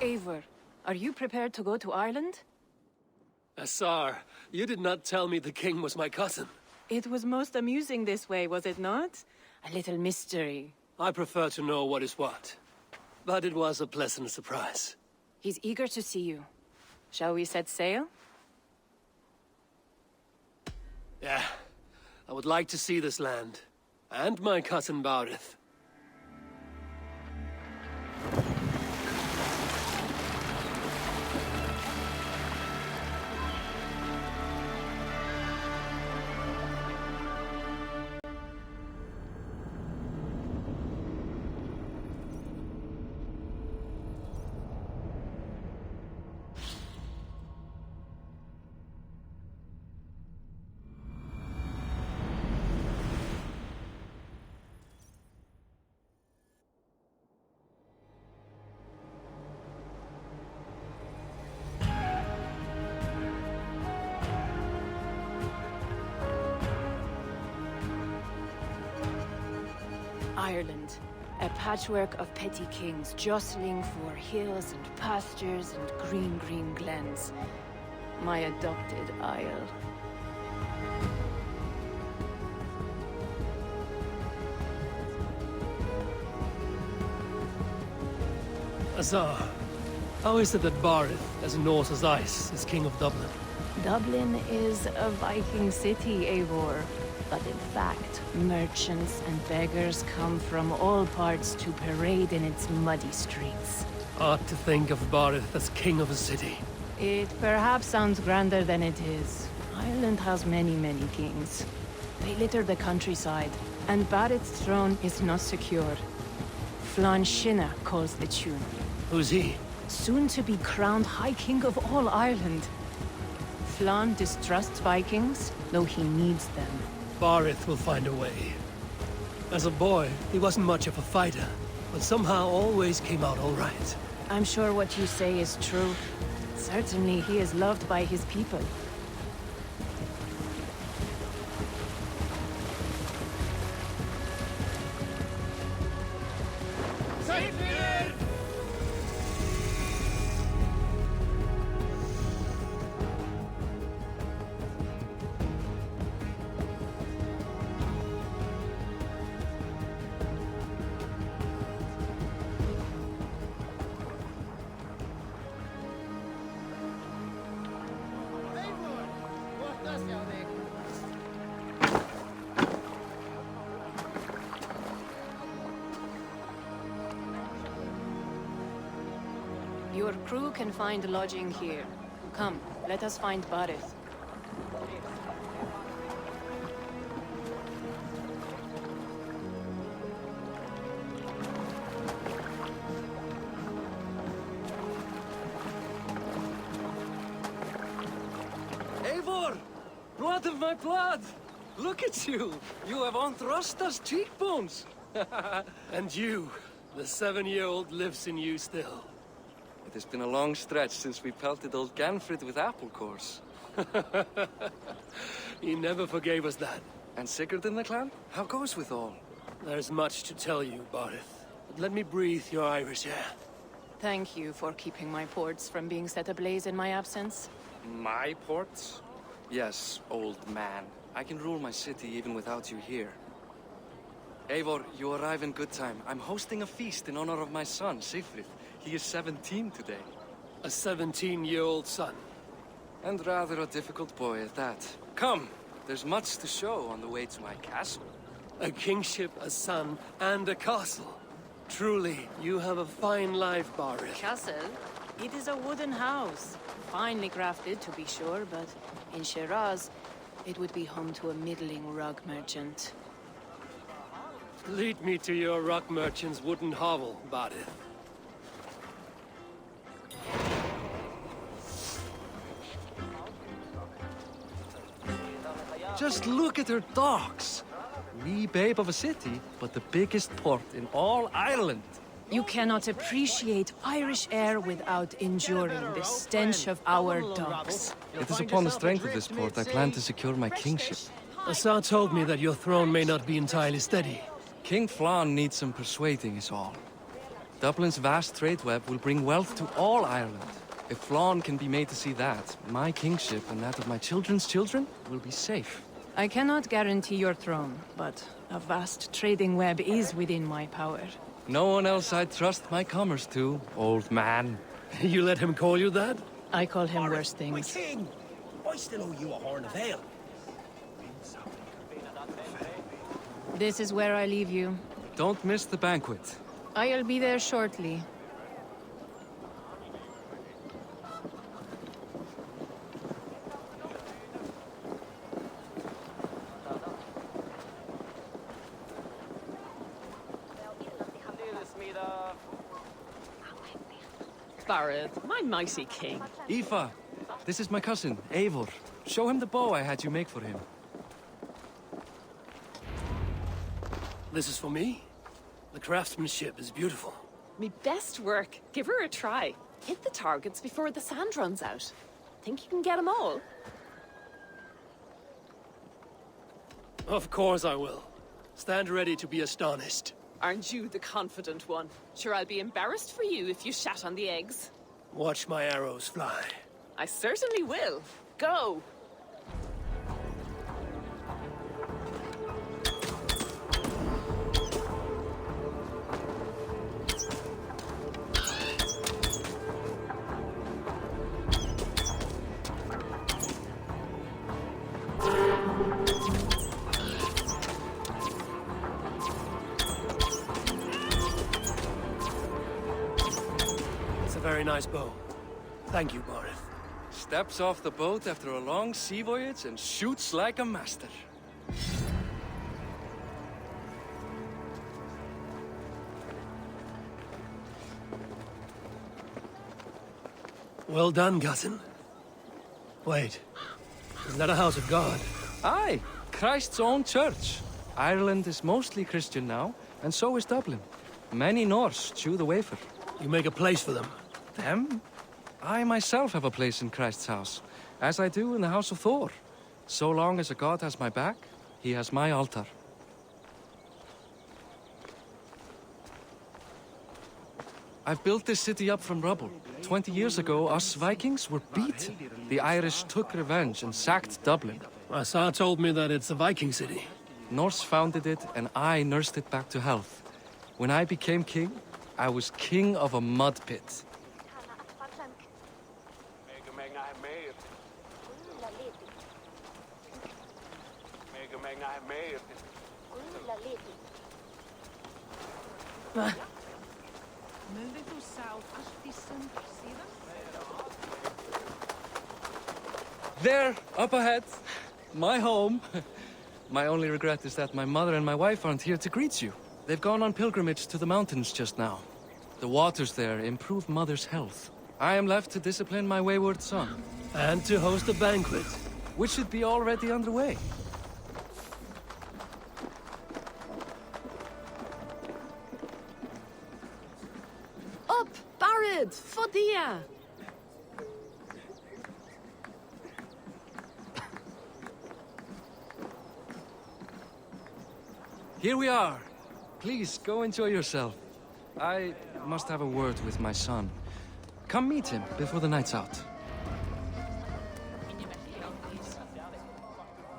Eivor, are you prepared to go to Ireland? Assar, you did not tell me the king was my cousin. It was most amusing this way, was it not? A little mystery. I prefer to know what is what. But it was a pleasant surprise. He's eager to see you. Shall we set sail? Yeah. I would like to see this land. And my cousin Barith. Ireland. A patchwork of petty kings jostling for hills and pastures and green glens. My adopted isle. Assar, how is it that Barith, as Norse as ice, is king of Dublin? Dublin is a Viking city, Eivor. But in fact, merchants and beggars come from all parts to parade in its muddy streets. Odd to think of Barith as king of a city. It perhaps sounds grander than it is. Ireland has many kings. They litter the countryside, and Barith's throne is not secure. Flann Sinna calls the tune. Who's he? Soon to be crowned High King of all Ireland. Flann distrusts Vikings, though he needs them. Barith will find a way. As a boy, he wasn't much of a fighter, but somehow always came out all right. I'm sure what you say is true. Certainly he is loved by his people. Your crew can find lodging here. Come, let us find Barith. Eivor! Blood of my blood! Look at you! You have unthrust us cheekbones! And you, the 7-year-old lives in you still. It has been a long stretch since we pelted old Ganfrid with apple cores. He never forgave us that. And Sigurd in the clan? How goes with all? There's much to tell you, Barith. But let me breathe your Irish air. Thank you for keeping my ports from being set ablaze in my absence. My ports? Yes, old man. I can rule my city even without you here. Eivor, you arrive in good time. I'm hosting a feast in honor of my son, Sigfrid. He is 17 today. A 17-year-old son. And rather a difficult boy at that. Come, there's much to show on the way to my castle. A kingship, a son, and a castle. Truly, you have a fine life, Barith. Castle? It is a wooden house. Finely crafted, to be sure, but in Shiraz, it would be home to a middling rug merchant. Lead me to your rock merchant's wooden hovel, Barith. Just look at her docks. Wee babe of a city, but the biggest port in all Ireland. You cannot appreciate Irish air without enduring the stench of our docks. It is upon the strength of this port I plan to secure my kingship. Assar told me that your throne may not be entirely steady. King Flann needs some persuading is all. Dublin's vast trade web will bring wealth to all Ireland. If Flann can be made to see that, my kingship and that of my children's children will be safe. I cannot guarantee your throne, but a vast trading web is within my power. No one else I'd trust my commerce to, old man. You let him call you that? I call him worse My things. king! I still owe you a horn of ale. This is where I leave you. Don't miss the banquet. I'll be there shortly. Barrett, my mighty king. Aoife, this is my cousin, Eivor. Show him the bow I had you make for him. This is for me? The craftsmanship is beautiful. Me best work. Give her a try. Hit the targets before the sand runs out. Think you can get them all? Of course I will. Stand ready to be astonished. Aren't you the confident one? Sure, I'll be embarrassed for you if you shat on the eggs. Watch my arrows fly. I certainly will. Go! It's a very nice bow. Thank you, Barith. Steps off the boat after a long sea voyage and shoots like a master. Well done, cousin. Wait. Is that a house of God? Aye, Christ's own church. Ireland is mostly Christian now, and so is Dublin. Many Norse chew the wafer. You make a place for them. Them? I myself have a place in Christ's house, as I do in the house of Thor. So long as a god has my back, he has my altar. I've built this city up from rubble. 20 years ago, us Vikings were beaten. The Irish took revenge and sacked Dublin. Asa told me that it's a Viking city. Norse founded it, and I nursed it back to health. When I became king, I was king of a mud pit. There, up ahead. My home. My only regret is that my mother and my wife aren't here to greet you. They've gone on pilgrimage to the mountains just now. The waters there improve Mother's health. I am left to discipline my wayward son, And to host a banquet. which should be already underway. Up, Barrett! Fodia! Here we are. Please, go enjoy yourself. I must have a word with my son. Come meet him before the night's out.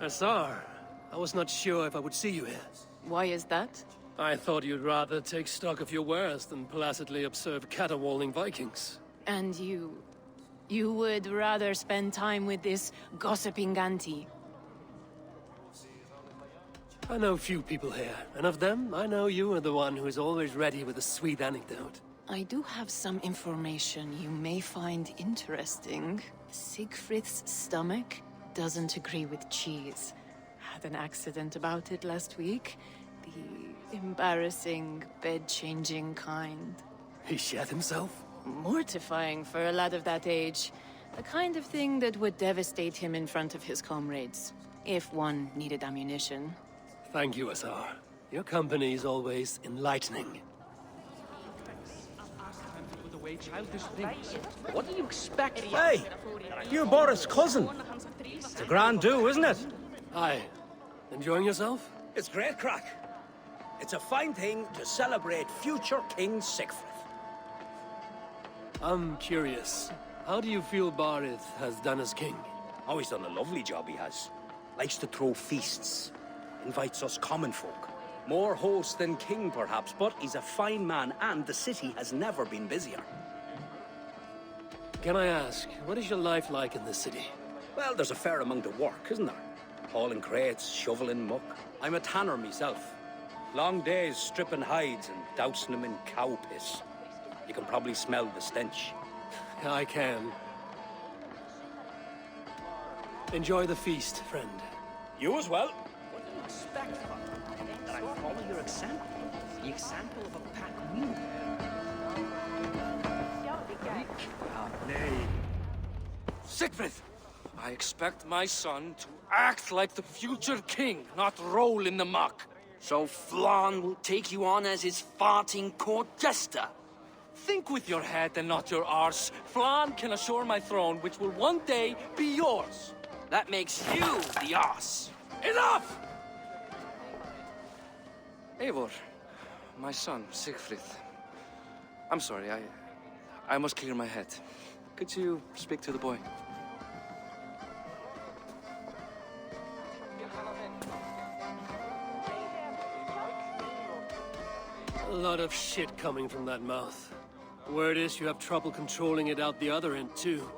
Asar, I was not sure if I would see you here. Why is that? I thought you'd rather take stock of your wares than placidly observe caterwauling Vikings. And you... You would rather spend time with this gossiping auntie. I know few people here, and of them, I know you are the one who is always ready with a sweet anecdote. I do have some information you may find interesting. Siegfried's stomach doesn't agree with cheese. Had an accident about it last week. The embarrassing, bed-changing kind. He shat himself? Mortifying for a lad of that age. The kind of thing that would devastate him in front of his comrades. If one needed ammunition. Thank you, Asar. Your company is always enlightening. What do you expect? Hey! You're Boris' cousin. It's a grand do, isn't it? Aye. Enjoying yourself? It's great crack. It's a fine thing to celebrate future King Siegfried. I'm curious. How do you feel Barith has done as king? Oh, he's done a lovely job, he has. Likes to throw feasts. Invites us common folk. More host than king, perhaps, but he's a fine man, and the city has never been busier. Can I ask, what is your life like in this city? Well, there's a fair amount of work, isn't there? Hauling crates, shoveling muck. I'm a tanner myself. Long days stripping hides and dousing them in cow piss. You can probably smell the stench. I can. Enjoy the feast, friend. You as well. What do you expect from me? That I follow your example? The example of a pack mule? Siegfried! I expect my son to act like the future king, not roll in the muck. So Flan will take you on as his farting court jester? Think with your head and not your arse. Flan can assure my throne, which will one day be yours. That makes you the ass. Enough! Eivor, my son, Siegfried. I'm sorry, I must clear my head. Could you speak to the boy? A lot of shit coming from that mouth. Word is you have trouble controlling it out the other end, too.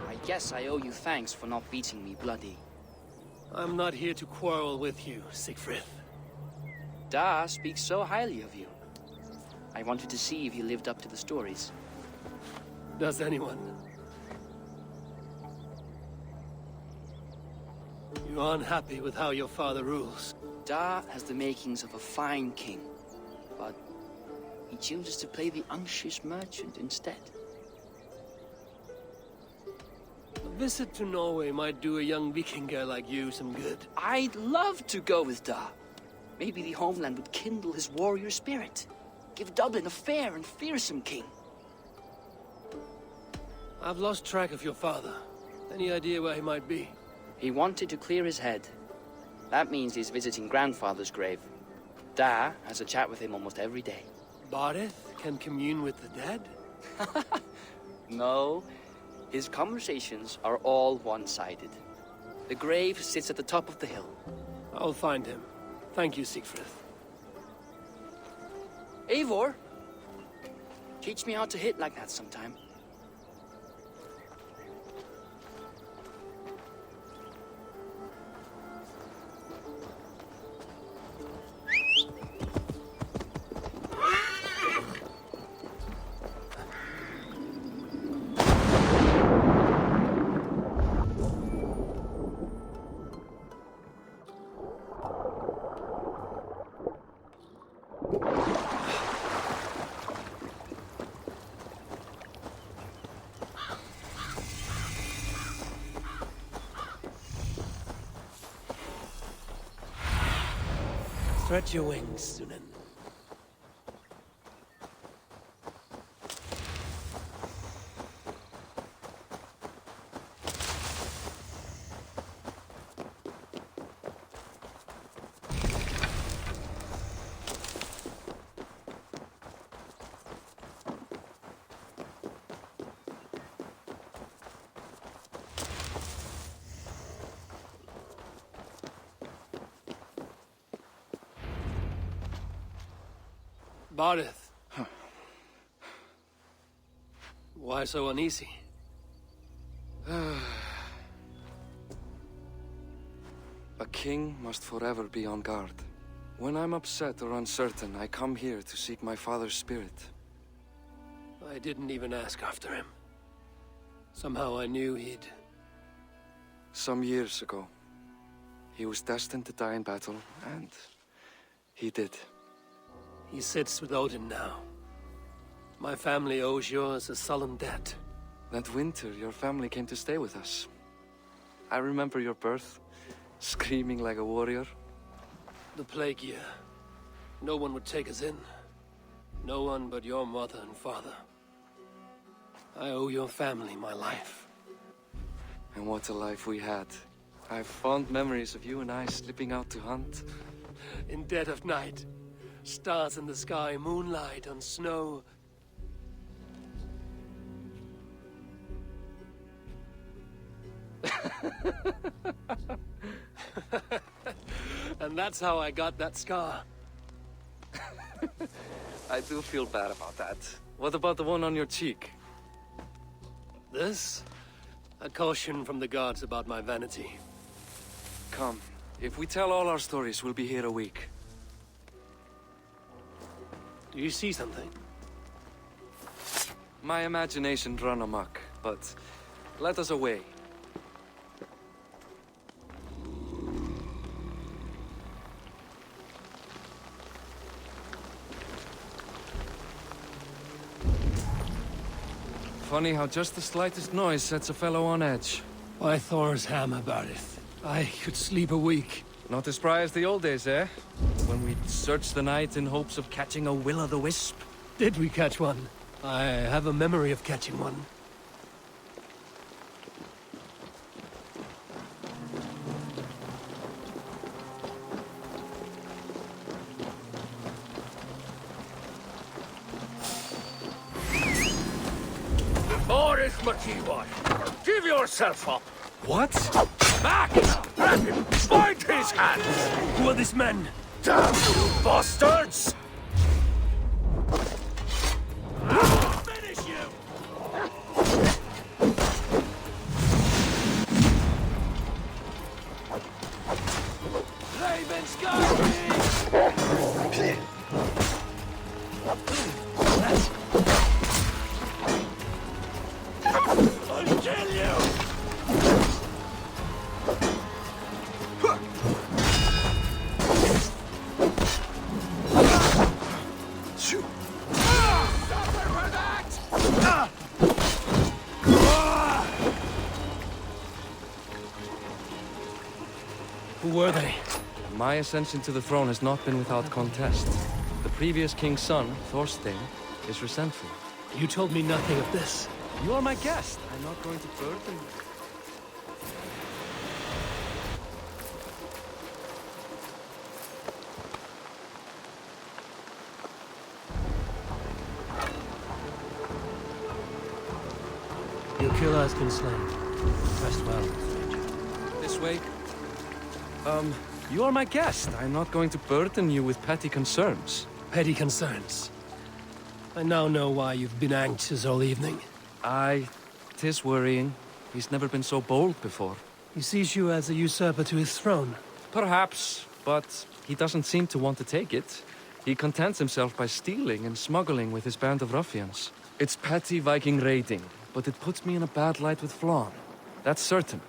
I guess I owe you thanks for not beating me bloody. I'm not here to quarrel with you, Siegfried. Da speaks so highly of you. I wanted to see if you lived up to the stories. Does anyone? You're unhappy with how your father rules. Da has the makings of a fine king, but he chooses to play the anxious merchant instead. A visit to Norway might do a young Vikinger like you some good. I'd love to go with Da. Maybe the homeland would kindle his warrior spirit. Give Dublin a fair and fearsome king. I've lost track of your father. Any idea where he might be? He wanted to clear his head. That means he's visiting grandfather's grave. Da has a chat with him almost every day. Barith can commune with the dead? No, his conversations are all one-sided. The grave sits at the top of the hill. I'll find him. Thank you, Siegfried. Eivor, teach me how to hit like that sometime. Stretch your wings, Sunan. Barith. Why so uneasy? A king must forever be on guard. When I'm upset or uncertain, I come here to seek my father's spirit. I didn't even ask after him. Somehow I knew he'd... Some years ago, he was destined to die in battle, and he did. He sits with Odin now. My family owes yours a solemn debt. That winter, your family came to stay with us. I remember your birth, screaming like a warrior. The plague year. No one would take us in. No one but your mother and father. I owe your family my life. And what a life we had. I have fond memories of you and I slipping out to hunt. In dead of night. Stars in the sky, moonlight on snow. And that's how I got that scar. I do feel bad about that. What about the one on your cheek? This? A caution from the gods about my vanity. Come, if we tell all our stories, we'll be here a week. Do you see something? My imagination run amok, but let us away. Funny how just the slightest noise sets a fellow on edge. Why Thor's hammer, Barith? I could sleep a week. Not as spry as the old days, eh? When we'd search the night in hopes of catching a will-o'-the-wisp. Did we catch one? I have a memory of catching one. Boris Makiwa, give yourself up. What? Back! Grab him! Bind his hands! Who are these men? Damn you bastards! Finish you! I'll kill you! Who were they? My ascension to the throne has not been without contest. The previous king's son, Thorstein, is resentful. You told me nothing of this. You are my guest. I'm not going to burden you. Your killer has been slain. Rest well, stranger. This way. You are my guest. I'm not going to burden you with petty concerns. Petty concerns. I now know why you've been anxious all evening. Aye, 'tis worrying. He's never been so bold before. He sees you as a usurper to his throne. Perhaps, but he doesn't seem to want to take it. He contents himself by stealing and smuggling with his band of ruffians. It's petty Viking raiding, but it puts me in a bad light with Flann. That's certain.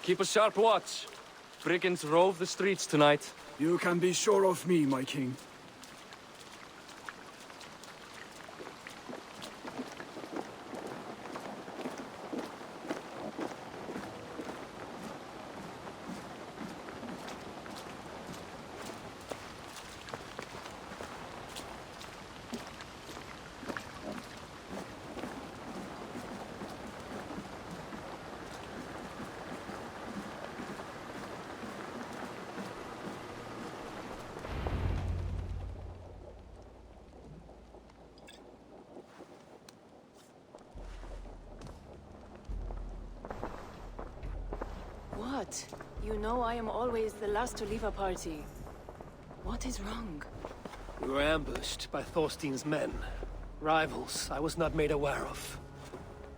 Keep a sharp watch. Brigands rove the streets tonight. You can be sure of me, my king. What? You know I am always the last to leave a party. What is wrong? We were ambushed by Thorstein's men. Rivals I was not made aware of.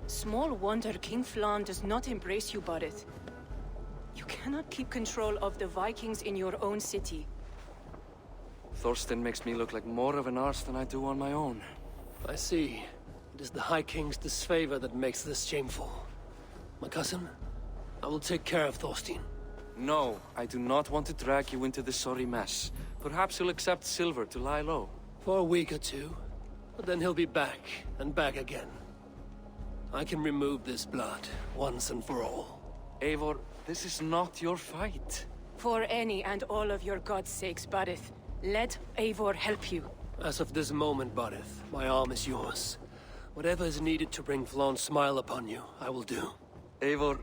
Small wonder King Flan does not embrace you, Barret. You cannot keep control of the Vikings in your own city. Thorstein makes me look like more of an arse than I do on my own. I see. It is the High King's disfavor that makes this shameful. My cousin, I will take care of Thorstein. No, I do not want to drag you into this sorry mess. Perhaps you'll accept silver to lie low. For a week or two, but then he'll be back, and back again. I can remove this blood, once and for all. Eivor, this is not your fight. For any and all of your god's sakes, Barret, let Eivor help you. As of this moment, Barith, my arm is yours. Whatever is needed to bring Flaun's smile upon you, I will do. Eivor,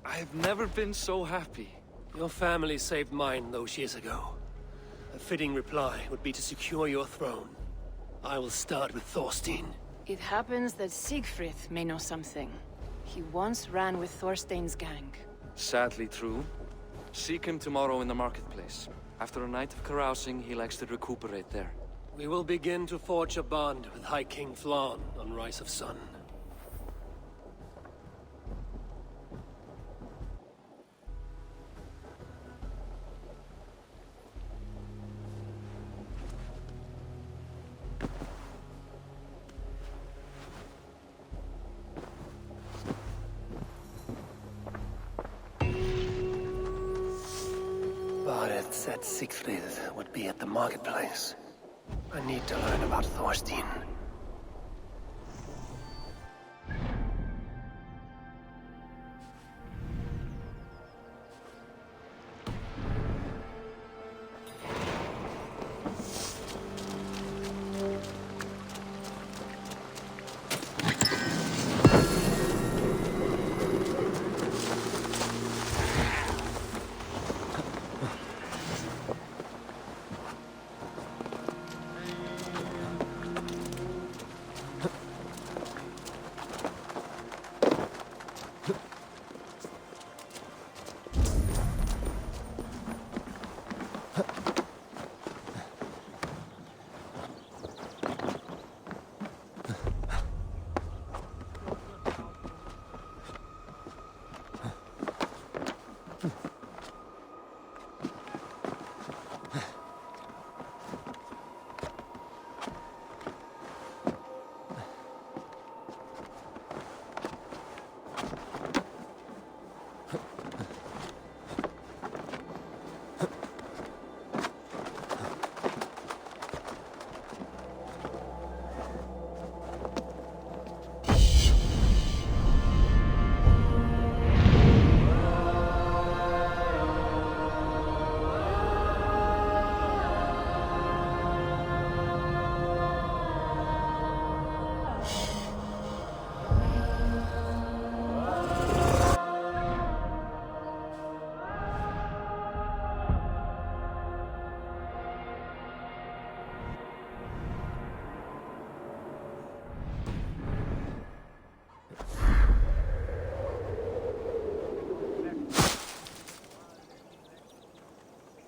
I've never been so happy. Your family saved mine those years ago. A fitting reply would be to secure your throne. I will start with Thorstein. It happens that Siegfried may know something. He once ran with Thorstein's gang. Sadly true. Seek him tomorrow in the marketplace. After a night of carousing, he likes to recuperate there. We will begin to forge a bond with High King Flaun on Rise of Sun. Barret said Siegfried would be at the marketplace. I need to learn about Thorstein.